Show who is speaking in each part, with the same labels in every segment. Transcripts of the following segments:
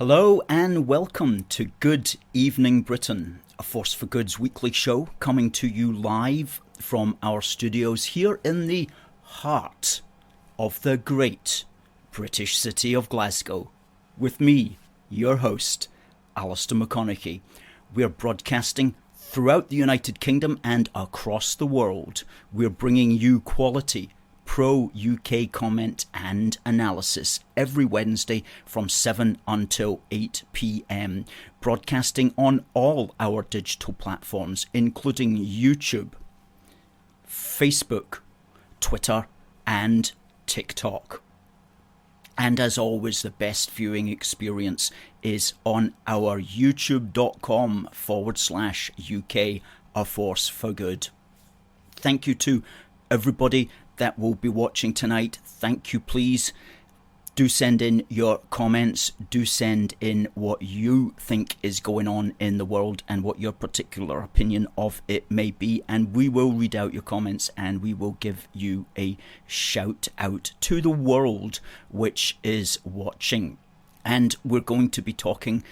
Speaker 1: Hello and welcome to Good Evening Britain, a Force for Good's weekly show coming to you live from our studios here in the heart of the great British city of Glasgow. With me, your host, Alistair McConnachie. We're broadcasting throughout the United Kingdom and across the world. We're bringing you quality pro-UK comment and analysis every Wednesday from 7 until 8 p.m, broadcasting on all our digital platforms, including YouTube, Facebook, Twitter, and TikTok. And as always, the best viewing experience is on our youtube.com/UK, a force for good. Thank you to everybody that will be watching tonight. Thank you. Please do send in your comments. Do send in what you think is going on in the world and what your particular opinion of it may be, and we will read out your comments and we will give you a shout out to the world which is watching. And we're going to be talking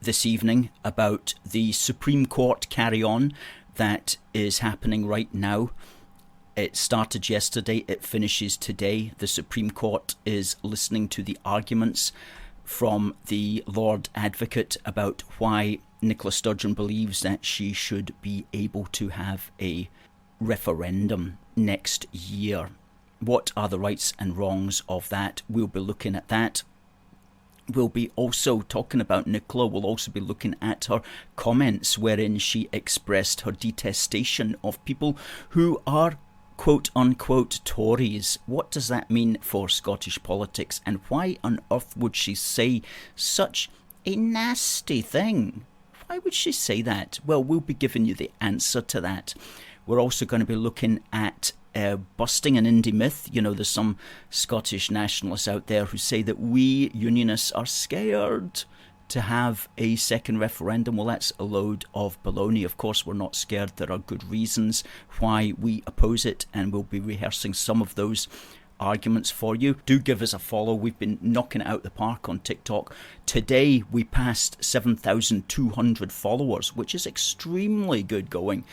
Speaker 1: this evening about the Supreme Court carry-on that is happening right now. It started yesterday, it finishes today. The Supreme Court is listening to the arguments from the Lord Advocate about why Nicola Sturgeon believes that she should be able to have a referendum next year. What are the rights and wrongs of that? We'll be looking at that. We'll be also talking about Nicola. We'll also be looking at her comments wherein she expressed her detestation of people who are quote-unquote Tories. What does that mean for Scottish politics, and why on earth would she say such a nasty thing? Why would she say that? Well, we'll be giving you the answer to that. We're also going to be looking at busting an Indy myth. You know, there's some Scottish nationalists out there who say that we unionists are scared to have a second referendum. Well, that's a load of baloney. Of course, we're not scared. There are good reasons why we oppose it, and we'll be rehearsing some of those arguments for you. Do give us a follow. We've been knocking it out the park on TikTok. Today, we passed 7,200 followers, which is extremely good going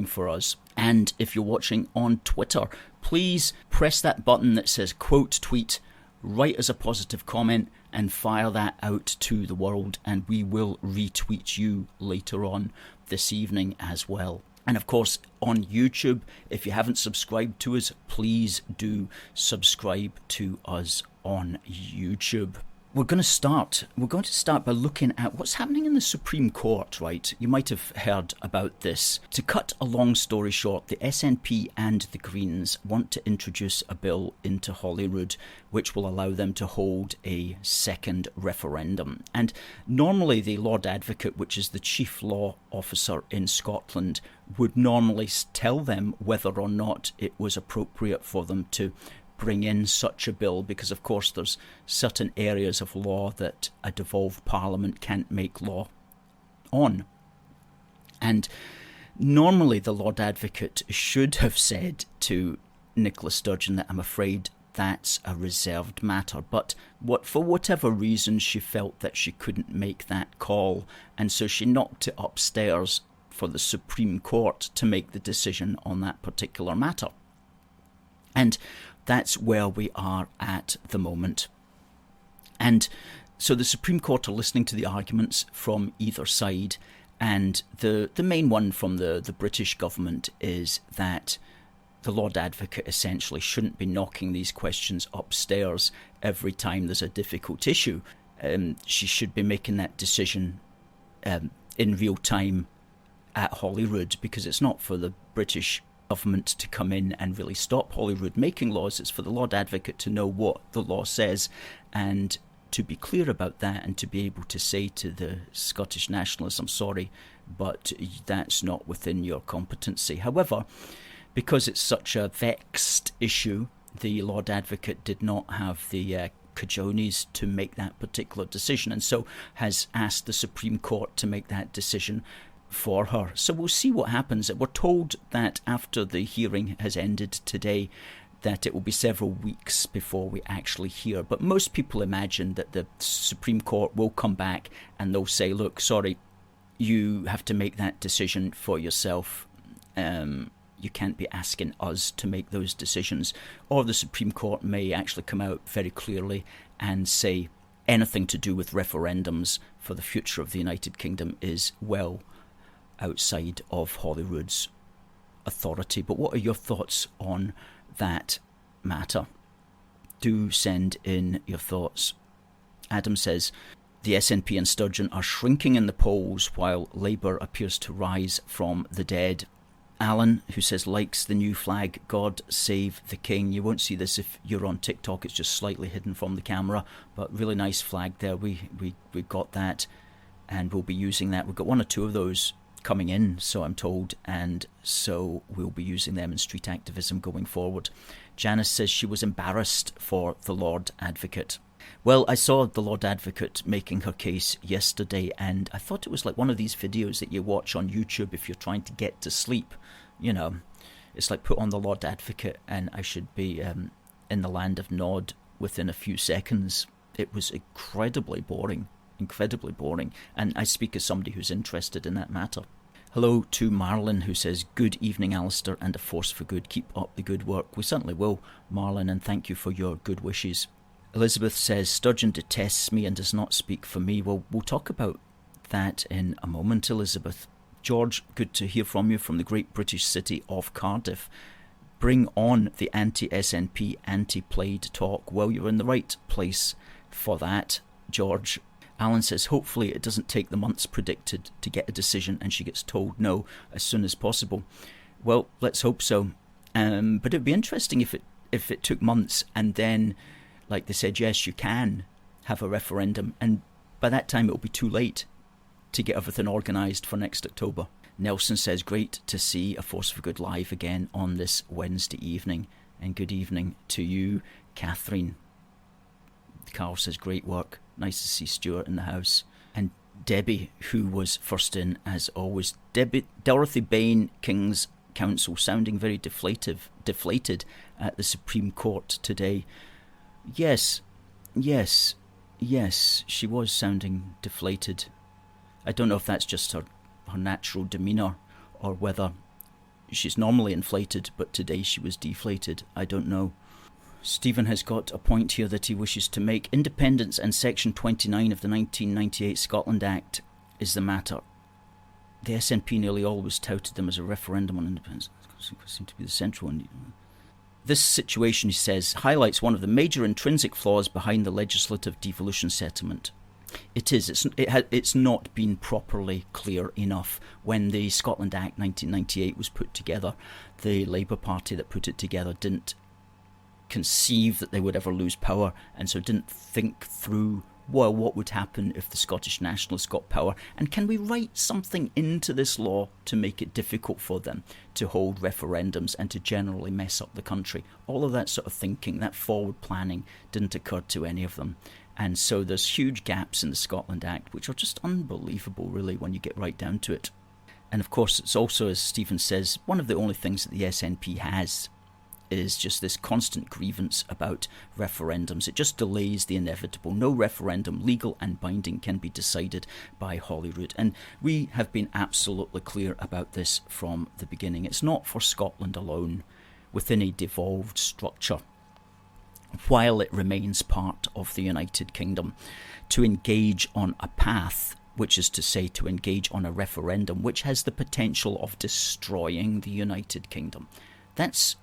Speaker 1: for us. And if you're watching on Twitter, please press that button that says quote tweet, write us a positive comment, and fire that out to the world, and we will retweet you later on this evening as well. And of course, on YouTube, if you haven't subscribed to us, please do subscribe to us on YouTube. We're going to start by looking at what's happening in the Supreme Court, right? You might have heard about this. To cut a long story short, the SNP and the Greens want to introduce a bill into Holyrood which will allow them to hold a second referendum. And normally the Lord Advocate, which is the chief law officer in Scotland, would normally tell them whether or not it was appropriate for them to bring in such a bill, because of course there's certain areas of law that a devolved parliament can't make law on. And normally the Lord Advocate should have said to Nicola Sturgeon that I'm afraid that's a reserved matter, but for whatever reason she felt that she couldn't make that call, and so she knocked it upstairs for the Supreme Court to make the decision on that particular matter. And that's where we are at the moment. And so the Supreme Court are listening to the arguments from either side, and the main one from the British government is that the Lord Advocate essentially shouldn't be knocking these questions upstairs every time there's a difficult issue. She should be making that decision in real time at Holyrood, because it's not for the British government to come in and really stop Holyrood making laws. It's for the Lord Advocate to know what the law says and to be clear about that, and to be able to say to the Scottish nationalists, I'm sorry, but that's not within your competency. However, because it's such a vexed issue, the Lord Advocate did not have the cajoles to make that particular decision, and so has asked the Supreme Court to make that decision for her. So we'll see what happens. We're told that after the hearing has ended today, that it will be several weeks before we actually hear. But most people imagine that the Supreme Court will come back and they'll say, look, sorry, you have to make that decision for yourself. You can't be asking us to make those decisions. Or the Supreme Court may actually come out very clearly and say anything to do with referendums for the future of the United Kingdom is well outside of Holyrood's authority. But what are your thoughts on that matter? Do send in your thoughts. Adam says, the SNP and Sturgeon are shrinking in the polls while Labour appears to rise from the dead. Alan, who says, likes the new flag, God save the king. You won't see this if you're on TikTok, it's just slightly hidden from the camera, but really nice flag there. We got that, and we'll be using that. We've got one or two of those coming in, so I'm told, and so we'll be using them in street activism going forward. Janice says she was embarrassed for the Lord Advocate. Well, I saw the Lord Advocate making her case yesterday, and I thought it was like one of these videos that you watch on YouTube if you're trying to get to sleep. You know, it's like put on the Lord Advocate and I should be in the land of Nod within a few seconds. It was incredibly boring, and I speak as somebody who's interested in that matter. Hello to Marlon, who says, good evening, Alistair, and a force for good. Keep up the good work. We certainly will, Marlon, and thank you for your good wishes. Elizabeth says, Sturgeon detests me and does not speak for me. Well, we'll talk about that in a moment, Elizabeth. George, good to hear from you from the great British city of Cardiff. Bring on the anti-SNP, anti-Plaid talk. Well, you're in the right place for that, George. Alan says, hopefully it doesn't take the months predicted to get a decision and she gets told no as soon as possible. Well, let's hope so. But it'd be interesting if it took months and then, like they said, yes, you can have a referendum, and by that time it'll be too late to get everything organised for next October. Nelson says, great to see A Force for Good live again on this Wednesday evening, and good evening to you, Catherine. Carl says, great work, nice to see Stuart in the house. And Debbie, who was first in as always. Dorothy Bain, King's Counsel, sounding very deflated at the Supreme Court today. Yes, she was sounding deflated. I don't know if that's just her natural demeanour or whether she's normally inflated, but today she was deflated. I don't know. Stephen has got a point here that he wishes to make. Independence and Section 29 of the 1998 Scotland Act is the matter. The SNP nearly always touted them as a referendum on independence. It seemed to be the central one. This situation, he says, highlights one of the major intrinsic flaws behind the legislative devolution settlement. It's not been properly clear enough. When the Scotland Act 1998 was put together, the Labour Party that put it together didn't conceive that they would ever lose power, and so didn't think through, well, what would happen if the Scottish Nationalists got power, and can we write something into this law to make it difficult for them to hold referendums and to generally mess up the country? All of that sort of thinking, that forward planning, didn't occur to any of them. And so there's huge gaps in the Scotland Act, which are just unbelievable, really, when you get right down to it. And of course, it's also, as Stephen says, one of the only things that the SNP has is just this constant grievance about referendums. It just delays the inevitable. No referendum, legal and binding, can be decided by Holyrood. And we have been absolutely clear about this from the beginning. It's not for Scotland alone within a devolved structure, while it remains part of the United Kingdom, to engage on a path, which is to say to engage on a referendum which has the potential of destroying the United Kingdom. That's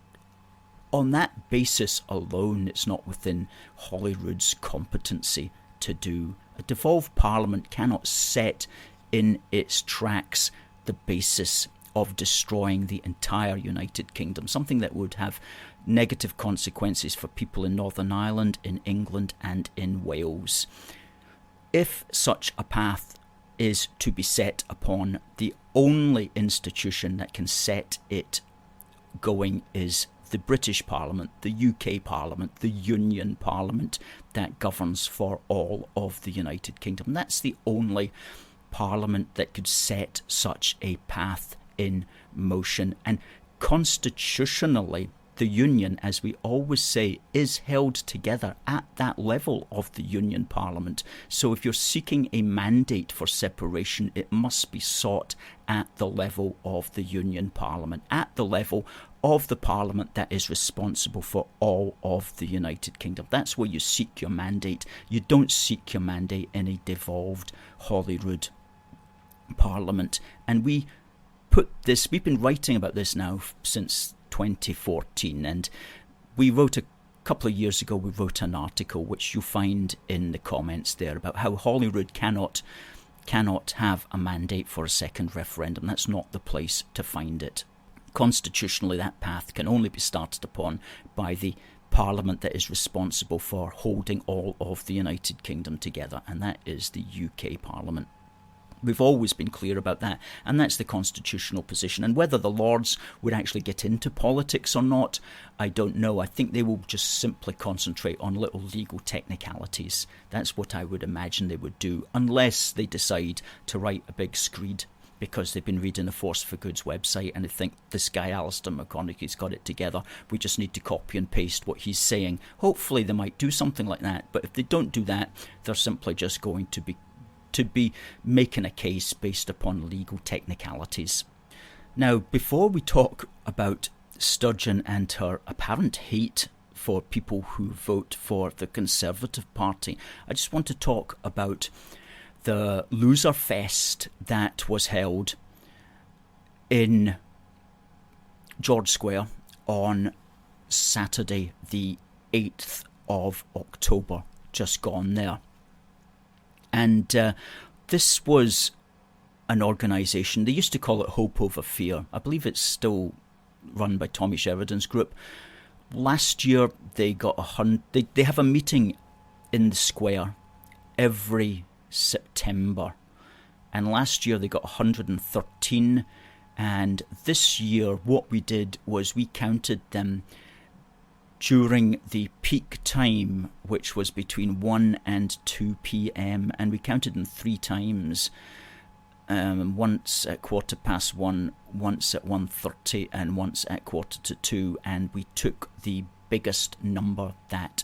Speaker 1: on that basis alone, it's not within Holyrood's competency to do. A devolved parliament cannot set in its tracks the basis of destroying the entire United Kingdom, something that would have negative consequences for people in Northern Ireland, in England and in Wales. If such a path is to be set upon, the only institution that can set it going is the British Parliament, the UK Parliament, the Union Parliament that governs for all of the United Kingdom. That's the only Parliament that could set such a path in motion. And constitutionally, the union, as we always say, is held together at that level of the Union Parliament. So if you're seeking a mandate for separation, it must be sought at the level of the Union Parliament, at the level of the Parliament that is responsible for all of the United Kingdom. That's where you seek your mandate. You don't seek your mandate in a devolved Holyrood Parliament. And we've been writing about this now since 2014, and we wrote a couple of years ago, we wrote an article which you'll find in the comments there about how Holyrood cannot have a mandate for a second referendum. That's not the place to find it. Constitutionally, that path can only be started upon by the Parliament that is responsible for holding all of the United Kingdom together, and that is the UK Parliament. We've always been clear about that, and that's the constitutional position. And whether the Lords would actually get into politics or not, I don't know. I think they will just simply concentrate on little legal technicalities. That's what I would imagine they would do, unless they decide to write a big screed because they've been reading the Force for Good's website and they think this guy Alistair McConnachie's got it together. We just need to copy and paste what he's saying. Hopefully they might do something like that, but if they don't do that, they're simply just going to be making a case based upon legal technicalities. Now, before we talk about Sturgeon and her apparent hate for people who vote for the Conservative Party, I just want to talk about the Loserfest that was held in George Square on Saturday the 8th of October, just gone there. And this was an organisation, they used to call it Hope Over Fear. I believe it's still run by Tommy Sheridan's group. Last year they got they have a meeting in the square every September. And last year they got 113. And this year what we did was we counted them during the peak time, which was between 1 and 2 p.m, and we counted them 3 times, once at 1:15, once at 1:30, and once at 1:45, and we took the biggest number that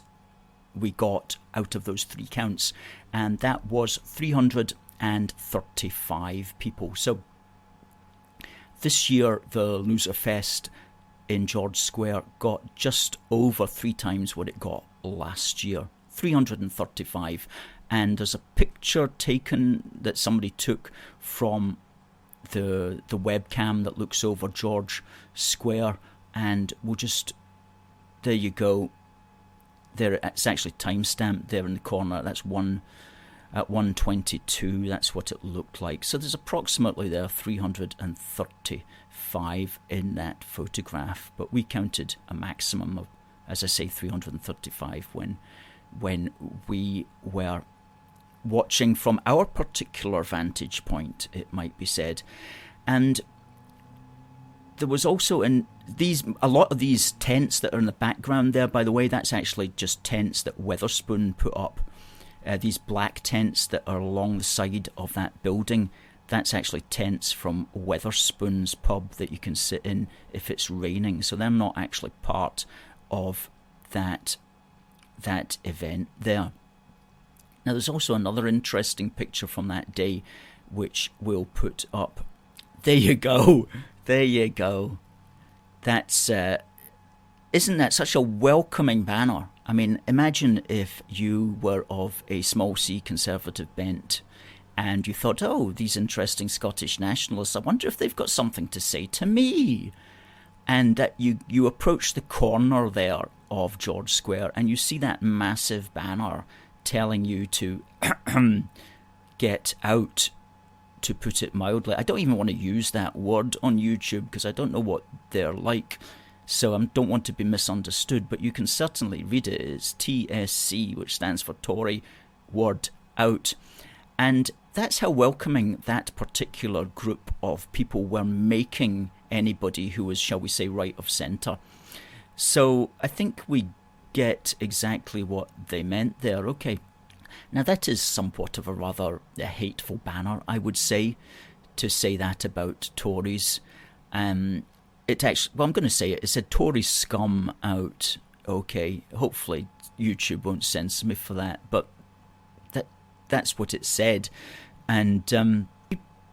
Speaker 1: we got out of those 3 counts, and that was 335 people. So this year the Loserfest in George Square got just over 3 times what it got last year, 335. And there's a picture taken that somebody took from the webcam that looks over George Square, and we'll just, there you go. There, it's actually time-stamped there in the corner. That's at 1:22. That's what it looked like. So there's approximately there 335 in that photograph, but we counted a maximum of, as I say, 335 when we were watching from our particular vantage point, it might be said. And there was also a lot of these tents that are in the background there, by the way, that's actually just tents that Wetherspoon put up. These black tents that are along the side of that building, that's actually tents from Wetherspoon's pub that you can sit in if it's raining. So they're not actually part of that event there. Now there's also another interesting picture from that day which we'll put up. There you go. There you go. That's isn't that such a welcoming banner? I mean, imagine if you were of a small C Conservative bent and you thought, oh, these interesting Scottish nationalists, I wonder if they've got something to say to me. And that you approach the corner there of George Square and you see that massive banner telling you to get out, to put it mildly. I don't even want to use that word on YouTube because I don't know what they're like. So I don't want to be misunderstood, but you can certainly read it. It's TSC, which stands for Tory Word Out. And that's how welcoming that particular group of people were making anybody who was, shall we say, right of centre. So I think we get exactly what they meant there. Okay. Now that is somewhat of a rather hateful banner, I would say, to say that about Tories. it actually, well, I'm going to say it. It said Tory scum out. Okay, hopefully YouTube won't censor me for that, but that's what it said. And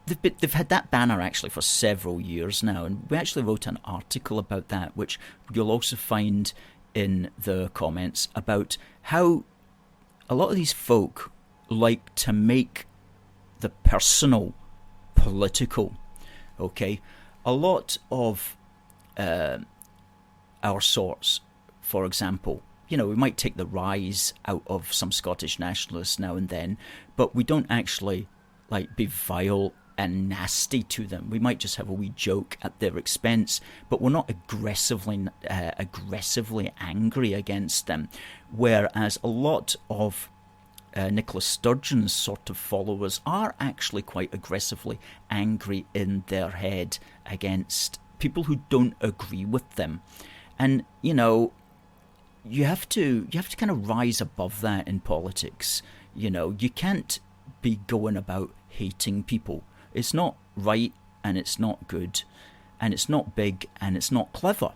Speaker 1: they've had that banner actually for several years now, and we actually wrote an article about that, which you'll also find in the comments, about how a lot of these folk like to make the personal political. Okay, a lot of our sorts, for example, you know, we might take the rise out of some Scottish nationalists now and then, but we don't actually like be vile and nasty to them. We might just have a wee joke at their expense, but we're not aggressively angry against them. Whereas a lot of Nicola Sturgeon's sort of followers are actually quite aggressively angry in their head against people who don't agree with them. And, you know, you have to kind of rise above that in politics. You know, you can't be going about hating people. It's not right, and it's not good, and it's not big, and it's not clever.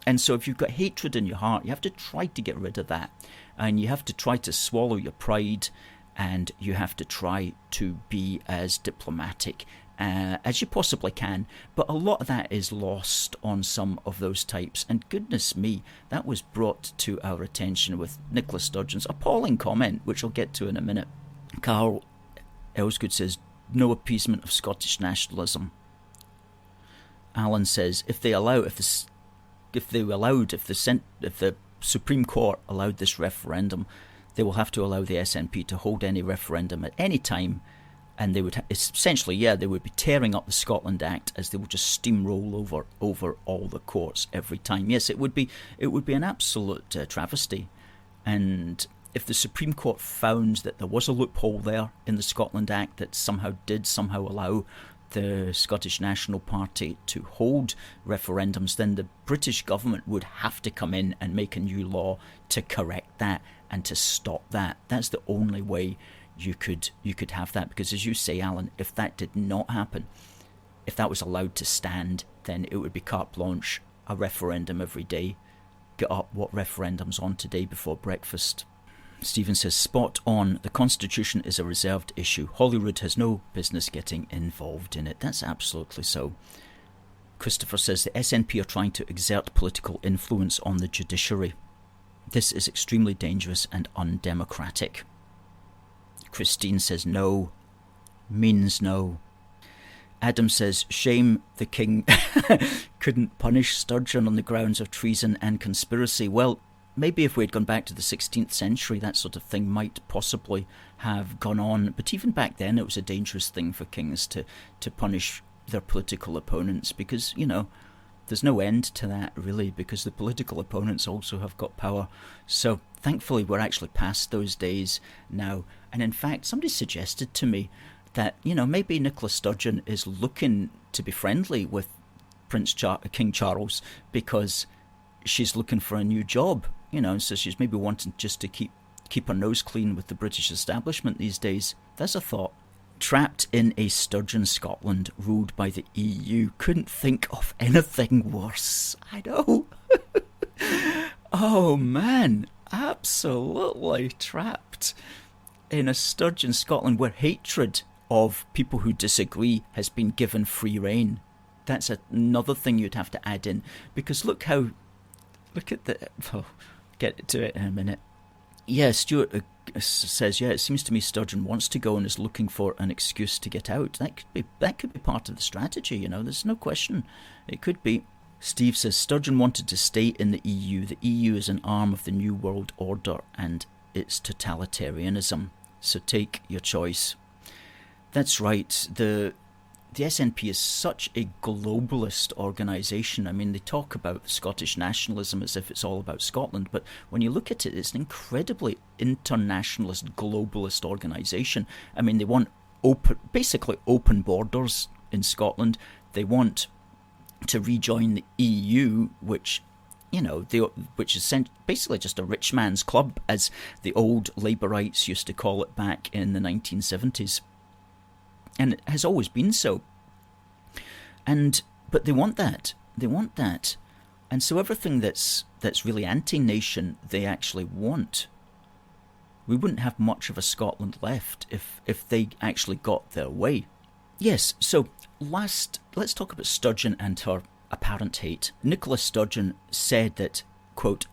Speaker 1: And so if you've got hatred in your heart, you have to try to get rid of that, and you have to try to swallow your pride, and you have to try to be as diplomatic as you possibly can. But a lot of that is lost on some of those types, and goodness me, that was brought to our attention with Nicola Sturgeon's appalling comment, which I'll get to in a minute. Carl Elsgood says, no appeasement of Scottish nationalism. Alan says, if the Supreme Court allowed this referendum, they will have to allow the SNP to hold any referendum at any time, and they would essentially, they would be tearing up the Scotland Act, as they would just steamroll over all the courts every time. Yes, it would be an absolute travesty. And if the Supreme Court found that there was a loophole there in the Scotland Act that somehow allow the Scottish National Party to hold referendums, then the British government would have to come in and make a new law to correct that and to stop that. That's the only way you could have that, because as you say, Alan, if that did not happen, if that was allowed to stand, then it would be carte blanche, a referendum every day. Get up, what referendum's on today before breakfast? Stephen says, spot on, the Constitution is a reserved issue. Holyrood has no business getting involved in it. That's absolutely so. Christopher says, the SNP are trying to exert political influence on the judiciary. This is extremely dangerous and undemocratic. Christine says, no, means no. Adam says, shame the king couldn't punish Sturgeon on the grounds of treason and conspiracy. Well, maybe if we had gone back to the 16th century, that sort of thing might possibly have gone on. But even back then, it was a dangerous thing for kings to punish their political opponents, because, you know, there's no end to that, really, because the political opponents also have got power. So thankfully, we're actually past those days now. And in fact, somebody suggested to me that, you know, maybe Nicola Sturgeon is looking to be friendly with King Charles because she's looking for a new job. You know, so she's maybe wanting just to keep her nose clean with the British establishment these days. That's a thought. Trapped in a Sturgeon Scotland ruled by the EU. Couldn't think of anything worse. I know. Oh man, absolutely trapped in a Sturgeon Scotland where hatred of people who disagree has been given free rein. That's another thing you'd have to add in, because look at the... Oh, get to it in a minute. Yeah, Stuart says, it seems to me Sturgeon wants to go and is looking for an excuse to get out. That could be part of the strategy, you know, there's no question. It could be. Steve says, Sturgeon wanted to stay in the EU. The EU is an arm of the New World Order and it's totalitarianism. So take your choice. That's right. The SNP is such a globalist organisation. I mean, they talk about Scottish nationalism as if it's all about Scotland, but when you look at it, it's an incredibly internationalist, globalist organisation. I mean, they want basically open borders in Scotland. They want to rejoin the EU, which, you know, which is basically just a rich man's club, as the old Labourites used to call it back in the 1970s. And it has always been so. But they want that. They want that. And so everything that's really anti-nation, they actually want. We wouldn't have much of a Scotland left if they actually got their way. Yes, so let's talk about Sturgeon and her apparent hate. Nicola Sturgeon said that, quote,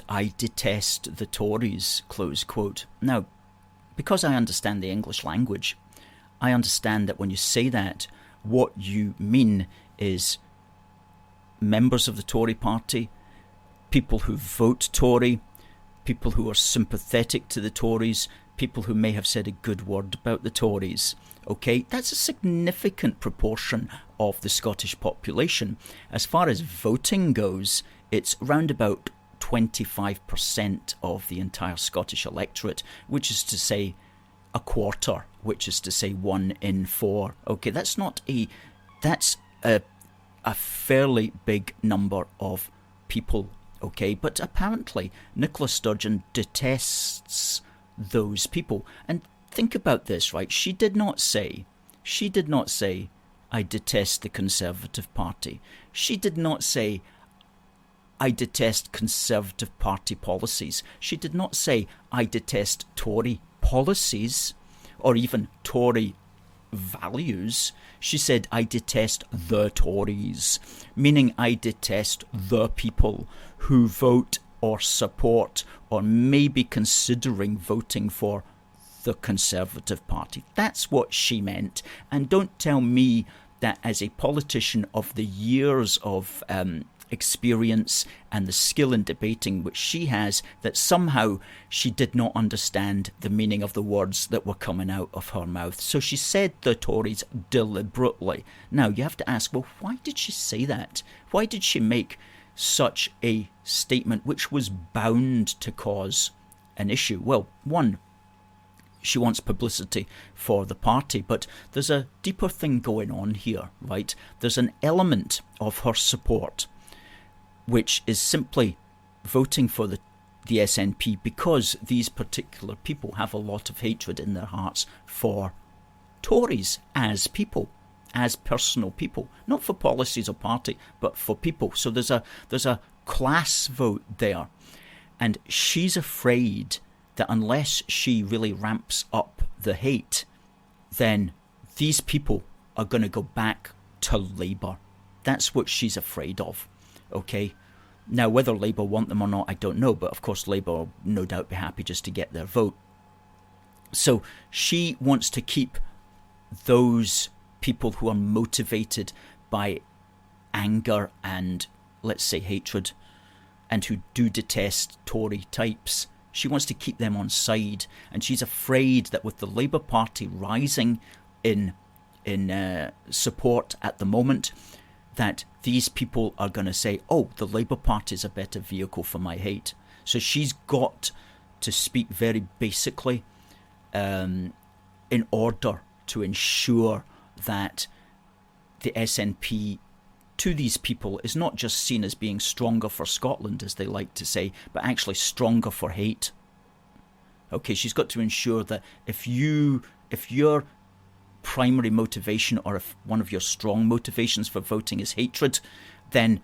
Speaker 1: I detest the Tories, close quote. Now, because I understand the English language, I understand that when you say that, what you mean is members of the Tory party, people who vote Tory, people who are sympathetic to the Tories, people who may have said a good word about the Tories. Okay, that's a significant proportion of the Scottish population. As far as voting goes, it's round about 25% of the entire Scottish electorate, which is to say a quarter, which is to say 1 in 4. Okay, that's a fairly big number of people. Okay, but apparently Nicola Sturgeon detests those people. And think about this, right? She did not say, I detest the Conservative Party. She did not say, I detest Conservative Party policies. She did not say, I detest Tory policies or even Tory values. She said, I detest the Tories, meaning I detest the people who vote or support or may be considering voting for the Conservative Party. That's what she meant. And don't tell me that as a politician of the years of experience and the skill in debating which she has, that somehow she did not understand the meaning of the words that were coming out of her mouth. So she said the Tories deliberately. Now you have to ask, well, why did she say that? Why did she make such a statement which was bound to cause an issue? Well, one, she wants publicity for the party, but there's a deeper thing going on here, right? There's an element of her support which is simply voting for the SNP because these particular people have a lot of hatred in their hearts for Tories as people, as personal people, not for policies or party, but for people. So there's a class vote there, and she's afraid that unless she really ramps up the hate, then these people are going to go back to Labour. That's what she's afraid of. Okay, now whether Labour want them or not, I don't know, but of course Labour will no doubt be happy just to get their vote. So she wants to keep those people who are motivated by anger and, let's say, hatred, and who do detest Tory types. She wants to keep them on side, and she's afraid that with the Labour Party rising in support at the moment, that these people are going to say, oh, the Labour Party is a better vehicle for my hate. So she's got to speak very basically in order to ensure that the SNP to these people is not just seen as being stronger for Scotland, as they like to say, but actually stronger for hate. Okay, she's got to ensure that if your primary motivation, or if one of your strong motivations for voting is hatred, then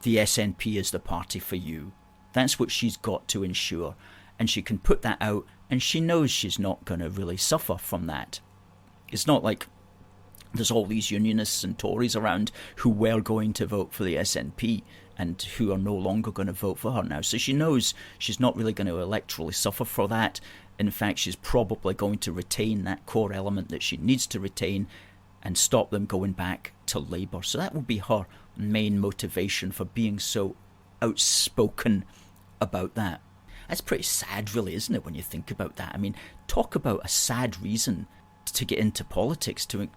Speaker 1: the SNP is the party for you. That's what she's got to ensure. And she can put that out, and she knows she's not going to really suffer from that. It's not like there's all these unionists and Tories around who were going to vote for the SNP and who are no longer going to vote for her now. So she knows she's not really going to electorally suffer for that. In fact, she's probably going to retain that core element that she needs to retain and stop them going back to Labour. So that will be her main motivation for being so outspoken about that. That's pretty sad, really, isn't it, when you think about that? I mean, talk about a sad reason to get into politics, to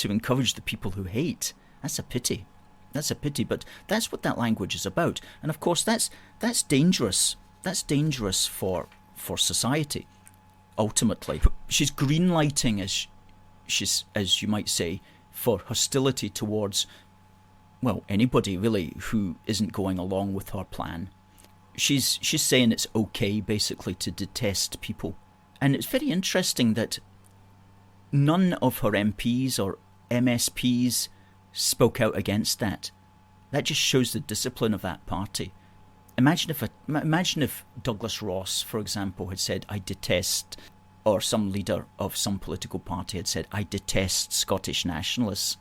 Speaker 1: encourage the people who hate. That's a pity. That's a pity, but that's what that language is about. And of course, that's dangerous. That's dangerous for society, ultimately. She's greenlighting, as you might say, for hostility towards, well, anybody really who isn't going along with her plan. She's saying it's okay, basically, to detest people. And it's very interesting that none of her MPs or MSPs spoke out against that. That just shows the discipline of that party. Imagine if Douglas Ross, for example, had said, I detest, or some leader of some political party had said, I detest Scottish nationalists.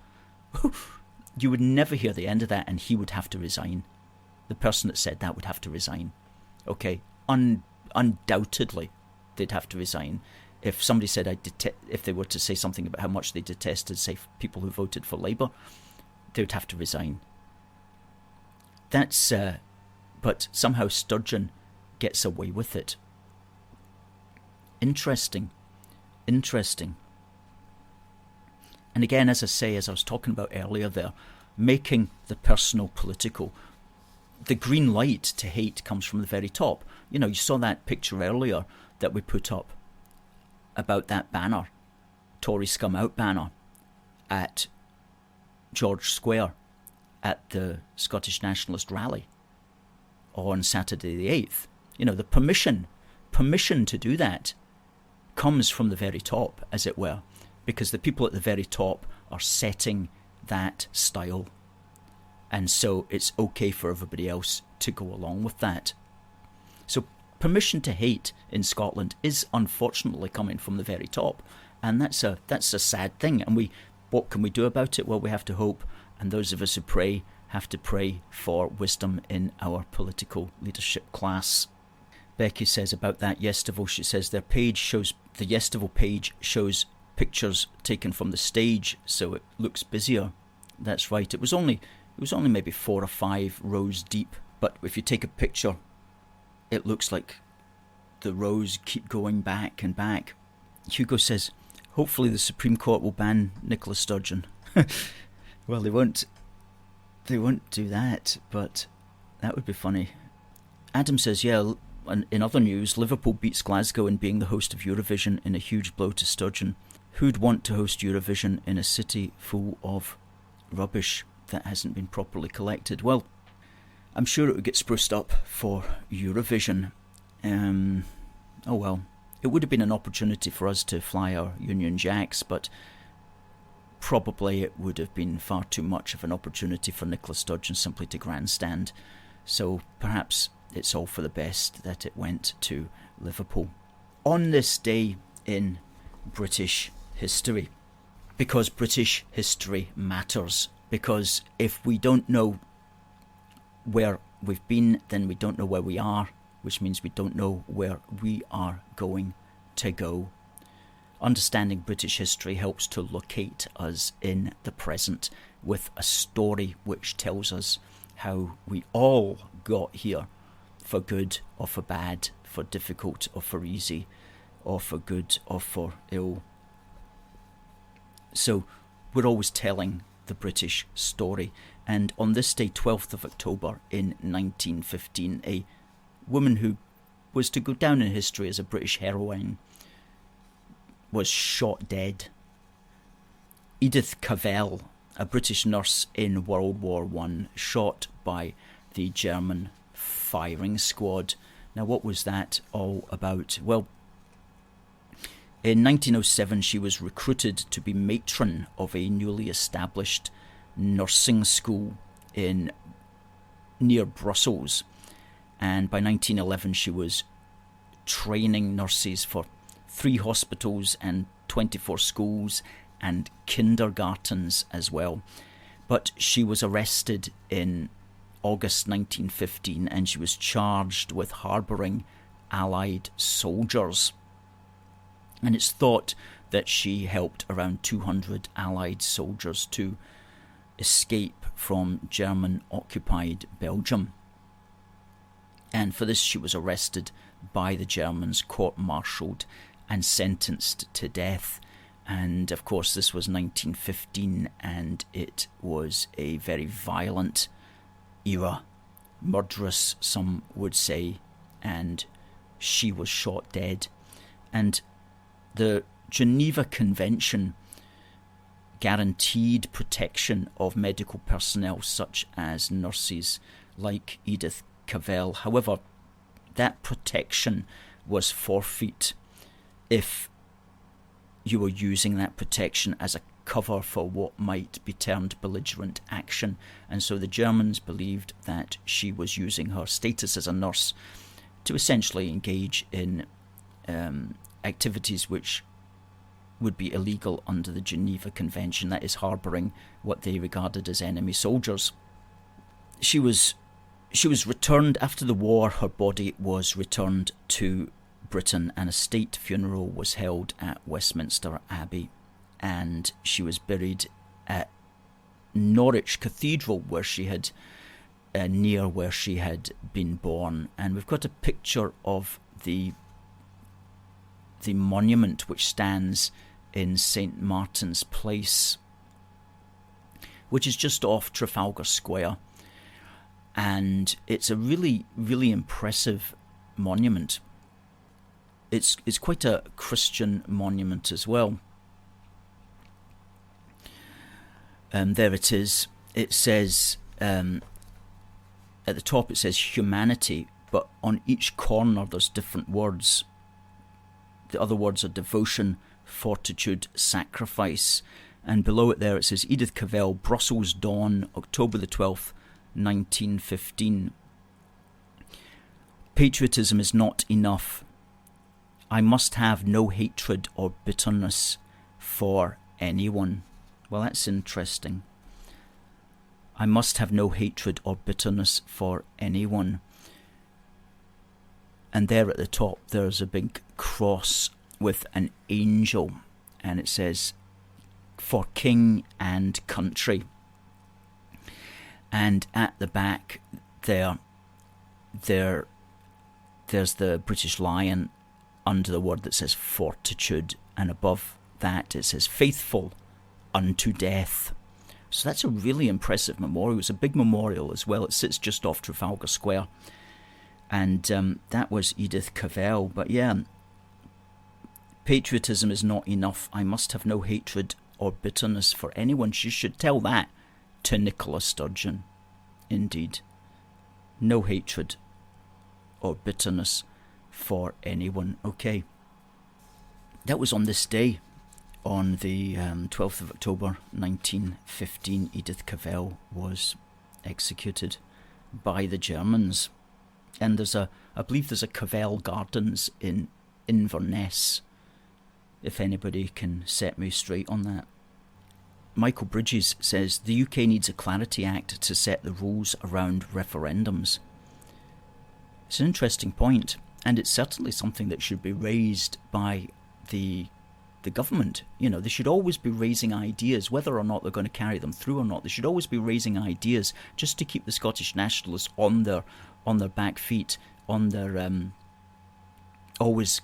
Speaker 1: You would never hear the end of that, and he would have to resign. The person that said that would have to resign. Okay, undoubtedly they'd have to resign. If somebody said, if they were to say something about how much they detested, say, people who voted for Labour, they would have to resign. That's, but somehow Sturgeon gets away with it. Interesting. And again, as I say, as I was talking about earlier there, making the personal political. The green light to hate comes from the very top. You saw that picture earlier that we put up about that banner, Tory Scum Out banner, at George Square at the Scottish Nationalist rally on Saturday the 8th. The permission to do that comes from the very top, as it were, because the people at the very top are setting that style. And so it's okay for everybody else to go along with that. So permission to hate in Scotland is unfortunately coming from the very top. And that's a sad thing. And what can we do about it? Well, we have to hope. And those of us who pray have to pray for wisdom in our political leadership class. Becky says about that Yestival, she says the Yestival page shows pictures taken from the stage, so it looks busier. That's right. It was only maybe 4 or 5 rows deep, but if you take a picture, it looks like the rows keep going back and back. Hugo says, hopefully the Supreme Court will ban Nicola Sturgeon. Well, they won't do that, but that would be funny. Adam says, yeah, in other news, Liverpool beats Glasgow in being the host of Eurovision in a huge blow to Sturgeon. Who'd want to host Eurovision in a city full of rubbish that hasn't been properly collected? Well, I'm sure it would get spruced up for Eurovision. Oh well, it would have been an opportunity for us to fly our Union Jacks, but probably it would have been far too much of an opportunity for Nicola Sturgeon simply to grandstand. So perhaps it's all for the best that it went to Liverpool. On this day in British history, because British history matters, because if we don't know where we've been, then we don't know where we are, which means we don't know where we are going to go. Understanding British history helps to locate us in the present with a story which tells us how we all got here, for good or for bad, for difficult or for easy, or for good or for ill. So we're always telling the British story. And on this day, 12th of October in 1915, a woman who was to go down in history as a British heroine was shot dead. Edith Cavell, a British nurse in World War I, shot by the German firing squad. Now, what was that all about? Well, in 1907, she was recruited to be matron of a newly established nursing school near Brussels. And by 1911, she was training nurses for 3 hospitals and 24 schools and kindergartens as well. But she was arrested in August 1915 and she was charged with harbouring Allied soldiers. And it's thought that she helped around 200 Allied soldiers to escape from German-occupied Belgium. And for this she was arrested by the Germans, court-martialed and sentenced to death. And of course this was 1915 and it was a very violent era, murderous some would say, and she was shot dead. And the Geneva Convention guaranteed protection of medical personnel such as nurses like Edith Cavell. However, that protection was forfeit if you were using that protection as a cover for what might be termed belligerent action. And so the Germans believed that she was using her status as a nurse to essentially engage in activities which would be illegal under the Geneva Convention, that is, harbouring what they regarded as enemy soldiers. She was returned after the war. Her body was returned to Britain, and a state funeral was held at Westminster Abbey, and she was buried at Norwich Cathedral, where she had near where she had been born. And we've got a picture of the monument which stands in St Martin's Place, which is just off Trafalgar Square, and it's a really, really impressive monument. It's quite a Christian monument as well. There it is. It says at the top it says humanity, but on each corner there's different words. The other words are devotion, fortitude, sacrifice, and below it there it says Edith Cavell, Brussels Dawn, October the 12th, 1915. Patriotism is not enough. I must have no hatred or bitterness for anyone. Well, that's interesting. I must have no hatred or bitterness for anyone. And there at the top there's a big cross with an angel, and it says, for king and country. And at the back there's the British Lion under the word that says fortitude, and above that it says faithful unto death. So that's a really impressive memorial. It's a big memorial as well. It sits just off Trafalgar Square, and that was Edith Cavell. But yeah, patriotism is not enough. I must have no hatred or bitterness for anyone. She should tell that to Nicola Sturgeon. Indeed, no hatred or bitterness for anyone. Okay, that was on this day, on the 12th of October 1915. Edith Cavell was executed by the Germans, and I believe there's a Cavell Gardens in Inverness, if anybody can set me straight on that. Michael Bridges says the UK needs a Clarity Act to set the rules around referendums. It's an interesting point, and it's certainly something that should be raised by the government. You know, they should always be raising ideas, whether or not they're going to carry them through or not. They should always be raising ideas just to keep the Scottish nationalists on their back feet, on their always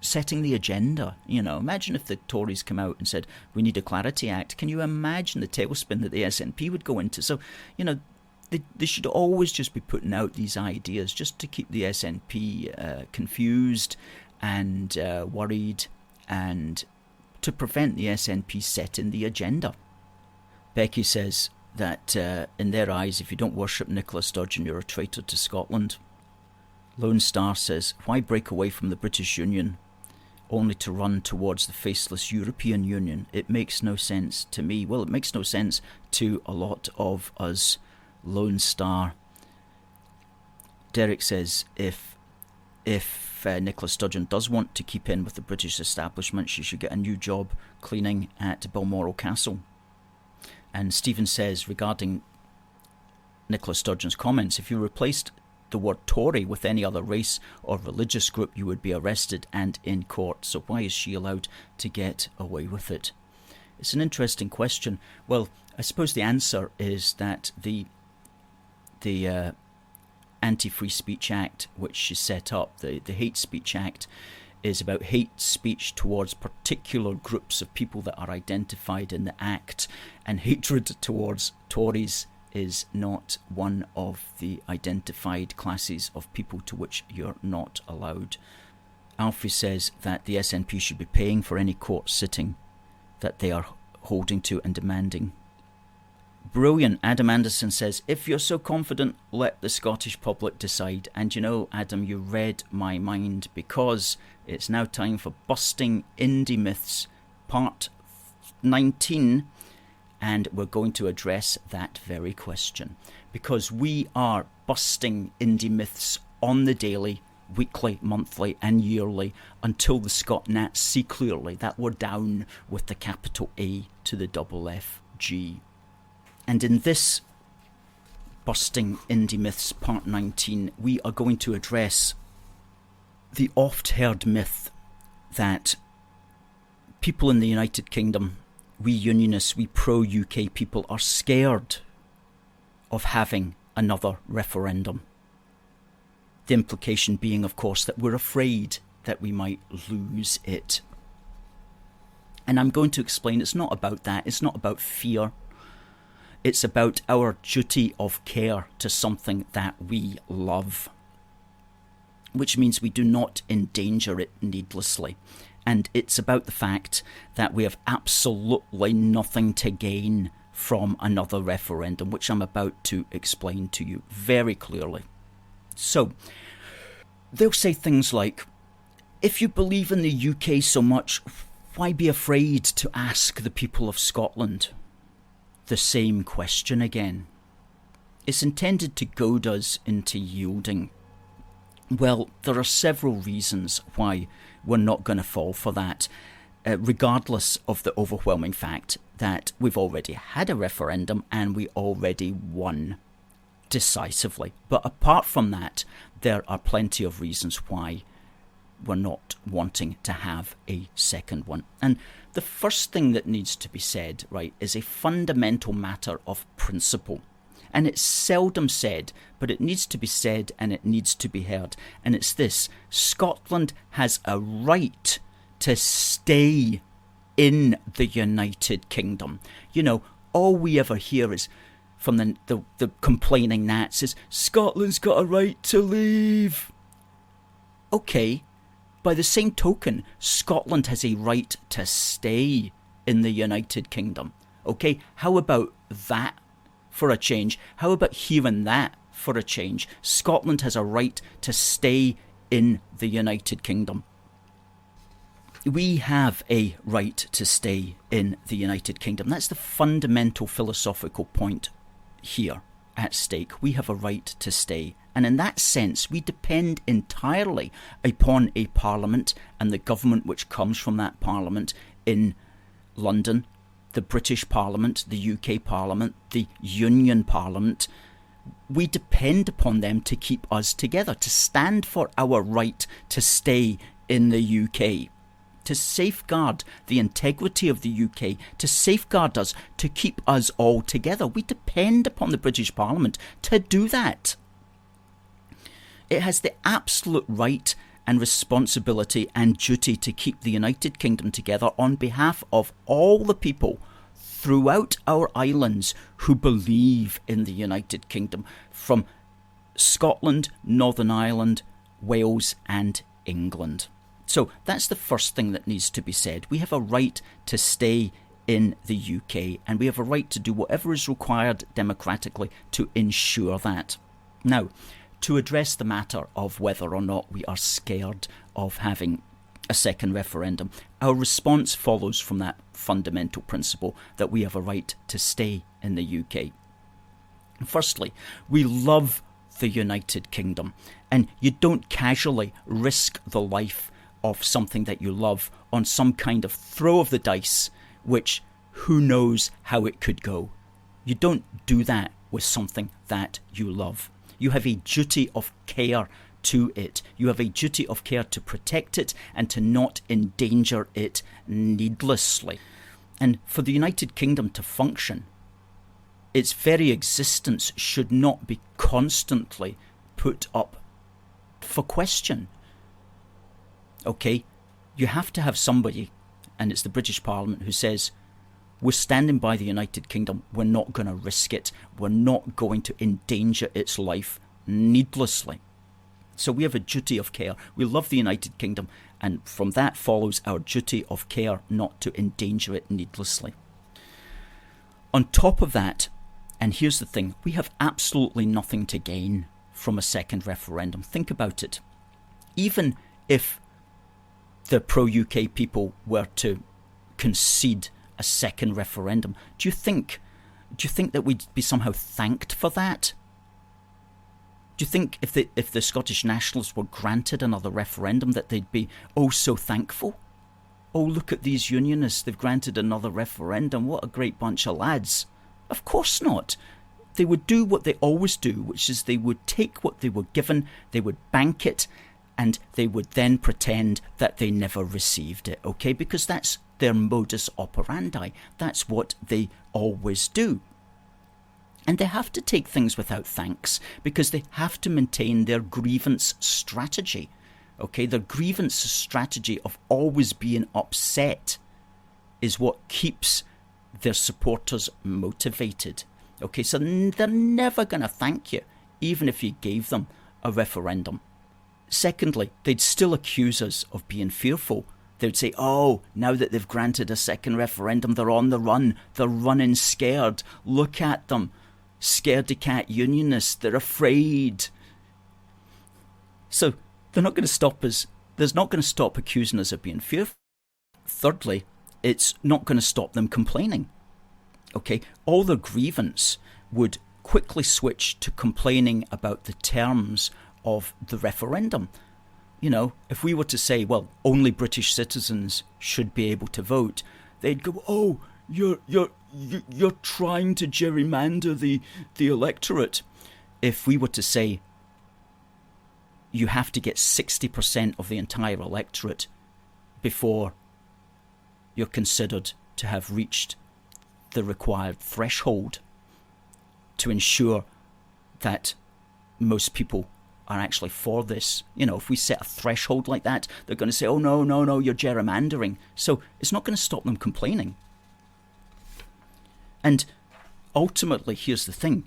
Speaker 1: setting the agenda. You know, imagine if the Tories come out and said we need a Clarity Act. Can you imagine the tailspin that the SNP would go into? So, you know, they should always just be putting out these ideas just to keep the SNP confused and worried, and to prevent the SNP setting the agenda. Becky says that in their eyes, if you don't worship Nicola Sturgeon, you're a traitor to Scotland. Lone Star says, why break away from the British Union only to run towards the faceless European Union? It makes no sense to me. Well, it makes no sense to a lot of us. Lone Star. Derek says if Nicola Sturgeon does want to keep in with the British establishment, she should get a new job cleaning at Balmoral Castle. And Stephen says, regarding Nicola Sturgeon's comments, if you replaced the word Tory with any other race or religious group, you would be arrested and in court. So why is she allowed to get away with it? It's an interesting question. Well, I suppose the answer is that the Anti-Free Speech Act, which she set up, the Hate Speech Act, is about hate speech towards particular groups of people that are identified in the Act, and hatred towards Tories is not one of the identified classes of people to which you're not allowed. Alfie says that the SNP should be paying for any court sitting that they are holding to and demanding. Brilliant. Adam Anderson says, if you're so confident, let the Scottish public decide. And you know, Adam, you read my mind, because it's now time for busting Indy Myths part 19, and we're going to address that very question, because we are busting Indy Myths on the daily, weekly, monthly and yearly until the Scot Nats see clearly that we're down with the capital A to the double FG. And in this busting Indy Myths part 19, we are going to address the oft heard myth that people in the United Kingdom, we unionists, we pro-UK people, are scared of having another referendum. The implication being, of course, that we're afraid that we might lose it. And I'm going to explain it's not about that. It's not about fear. It's about our duty of care to something that we love, which means we do not endanger it needlessly. And it's about the fact that we have absolutely nothing to gain from another referendum, which I'm about to explain to you very clearly. So, they'll say things like, if you believe in the UK so much, why be afraid to ask the people of Scotland the same question again? It's intended to goad us into yielding. Well, there are several reasons why we're not going to fall for that, regardless of the overwhelming fact that we've already had a referendum and we already won decisively. But apart from that, there are plenty of reasons why we're not wanting to have a second one. And the first thing that needs to be said, right, is a fundamental matter of principle. And it's seldom said, but it needs to be said and it needs to be heard. And it's this: Scotland has a right to stay in the United Kingdom. You know, all we ever hear is from the complaining Nats is, Scotland's got a right to leave. Okay, by the same token, Scotland has a right to stay in the United Kingdom. Okay, how about that for a change? How about hearing that for a change? Scotland has a right to stay in the United Kingdom. We have a right to stay in the United Kingdom. That's the fundamental philosophical point here at stake. We have a right to stay. And in that sense, we depend entirely upon a parliament and the government which comes from that parliament in London, the British Parliament, the UK Parliament, the Union Parliament. We depend upon them to keep us together, to stand for our right to stay in the UK, to safeguard the integrity of the UK, to safeguard us, to keep us all together. We depend upon the British Parliament to do that. It has the absolute right and responsibility and duty to keep the United Kingdom together on behalf of all the people throughout our islands who believe in the United Kingdom, from Scotland, Northern Ireland, Wales and England. So that's the first thing that needs to be said. We have a right to stay in the UK, and we have a right to do whatever is required democratically to ensure that. Now, to address the matter of whether or not we are scared of having a second referendum, our response follows from that fundamental principle that we have a right to stay in the UK. Firstly, we love the United Kingdom, and you don't casually risk the life of something that you love on some kind of throw of the dice, which who knows how it could go. You don't do that with something that you love. You have a duty of care to it. You have a duty of care to protect it and to not endanger it needlessly. And for the United Kingdom to function, its very existence should not be constantly put up for question. Okay, you have to have somebody, and it's the British Parliament, who says, we're standing by the United Kingdom, we're not going to risk it, we're not going to endanger its life needlessly. So we have a duty of care. We love the United Kingdom, and from that follows our duty of care not to endanger it needlessly. On top of that, and here's the thing, we have absolutely nothing to gain from a second referendum. Think about it. Even if the pro-UK people were to concede a second referendum. Do you think that we'd be somehow thanked for that? Do you think if the Scottish Nationalists were granted another referendum that they'd be oh so thankful? Oh, look at these unionists, they've granted another referendum, what a great bunch of lads. Of course not. They would do what they always do, which is they would take what they were given, they would bank it, and they would then pretend that they never received it, okay? Because that's their modus operandi. That's what they always do. And they have to take things without thanks because they have to maintain their grievance strategy. Okay, their grievance strategy of always being upset is what keeps their supporters motivated. Okay, so they're never going to thank you, even if you gave them a referendum. Secondly, they'd still accuse us of being fearful. They would say, oh, now that they've granted a second referendum, they're on the run. They're running scared. Look at them. Scaredy-cat unionists, they're afraid. So they're not going to stop us. There's not going to stop accusing us of being fearful. Thirdly, it's not going to stop them complaining. Okay, all their grievance would quickly switch to complaining about the terms of the referendum. You know, if we were to say, well, only British citizens should be able to vote, they'd go, oh, you're trying to gerrymander the electorate. If we were to say you have to get 60% of the entire electorate before you're considered to have reached the required threshold to ensure that most people are actually for this. You know, if we set a threshold like that, they're going to say, oh, no, you're gerrymandering. So it's not going to stop them complaining. And ultimately, here's the thing.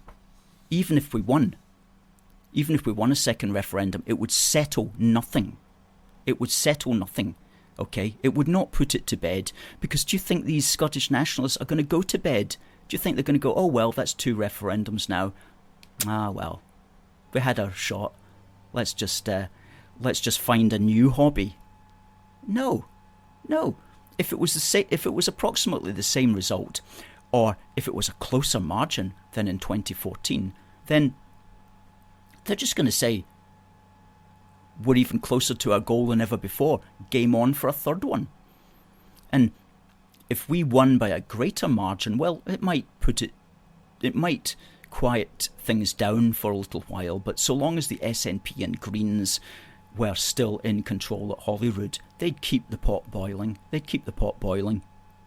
Speaker 1: Even if we won a second referendum, it would settle nothing. It would settle nothing, okay? It would not put it to bed. Because do you think these Scottish nationalists are going to go to bed? Do you think they're going to go, oh, well, that's 2 referendums now. Ah, well, we had our shot. Let's just find a new hobby. No. If it was approximately the same result, or if it was a closer margin than in 2014, then they're just going to say, we're even closer to our goal than ever before. Game on for a third one. And if we won by a greater margin, well, it might quiet things down for a little while, but so long as the SNP and Greens were still in control at Holyrood, they'd keep the pot boiling.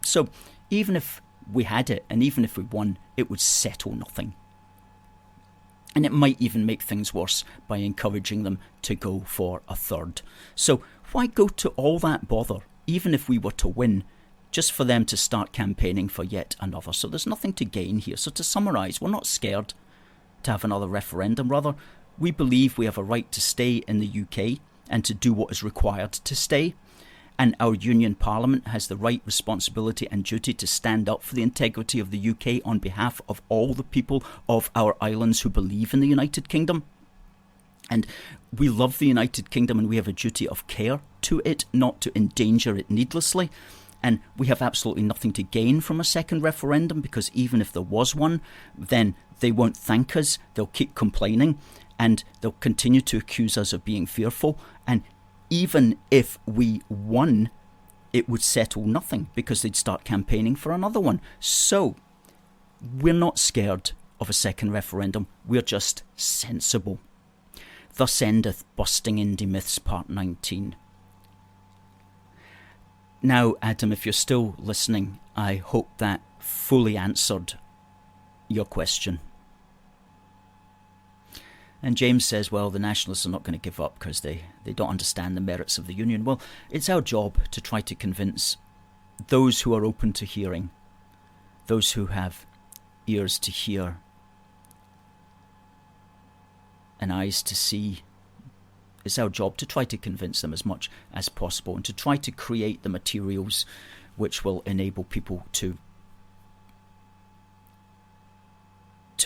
Speaker 1: So even if we had it, and even if we won, it would settle nothing. And it might even make things worse by encouraging them to go for a third. So why go to all that bother, even if we were to win, just for them to start campaigning for yet another? So there's nothing to gain here. So to summarise, we're not scared to have another referendum. Rather, we believe we have a right to stay in the UK and to do what is required to stay. And our union parliament has the right, responsibility and duty to stand up for the integrity of the UK on behalf of all the people of our islands who believe in the United Kingdom. And we love the United Kingdom and we have a duty of care to it, not to endanger it needlessly. And we have absolutely nothing to gain from a second referendum, because even if there was one, then they won't thank us, they'll keep complaining, and they'll continue to accuse us of being fearful. And even if we won, it would settle nothing, because they'd start campaigning for another one. So, we're not scared of a second referendum, we're just sensible. Thus endeth Busting Indy Myths Part 19. Now, Adam, if you're still listening, I hope that fully answered your question. And James says, well, the nationalists are not going to give up because they don't understand the merits of the union. Well, it's our job to try to convince those who are open to hearing, those who have ears to hear and eyes to see. It's our job to try to convince them as much as possible and to try to create the materials which will enable people to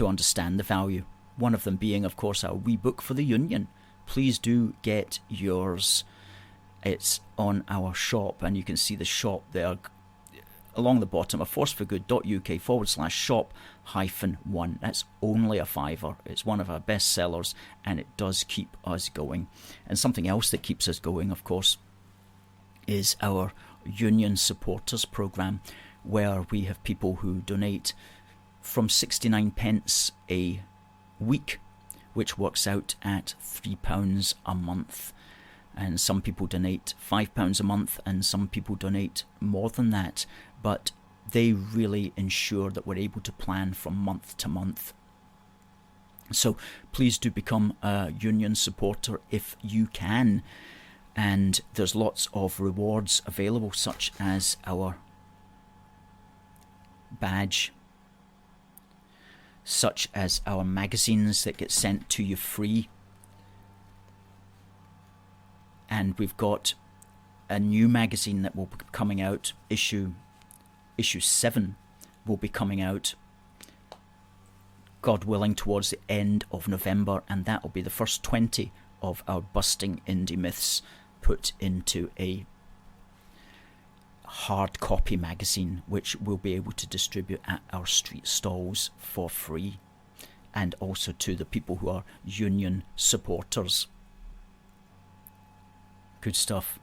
Speaker 1: understand the value. One of them being, of course, our wee book for the union. Please do get yours. It's on our shop, and you can see the shop there. along the bottom, aforceforgood.uk/shop-1. That's only a £5. It's one of our best sellers, and it does keep us going. And something else that keeps us going, of course, is our Union Supporters Programme, where we have people who donate from 69 pence a week, which works out at £3 a month. And some people donate £5 a month, and some people donate more than that. But they really ensure that we're able to plan from month to month. So please do become a Union supporter if you can. And there's lots of rewards available, such as our badge, such as our magazines that get sent to you free. And we've got a new magazine that will be coming out, issue 7 will be coming out, God willing, towards the end of November, and that will be the first 20 of our Busting Indy Myths put into a hard copy magazine, which we'll be able to distribute at our street stalls for free, and also to the people who are Union supporters. Good stuff.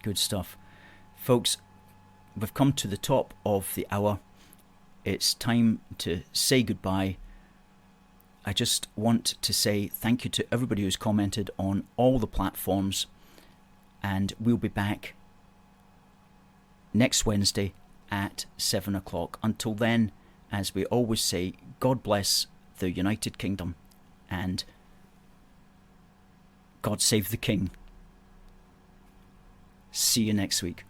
Speaker 1: Good stuff. Folks, we've come to the top of the hour. It's time to say goodbye. I just want to say thank you to everybody who's commented on all the platforms, and we'll be back next Wednesday at 7 o'clock. Until then, as we always say, God bless the United Kingdom, and God save the King. See you next week.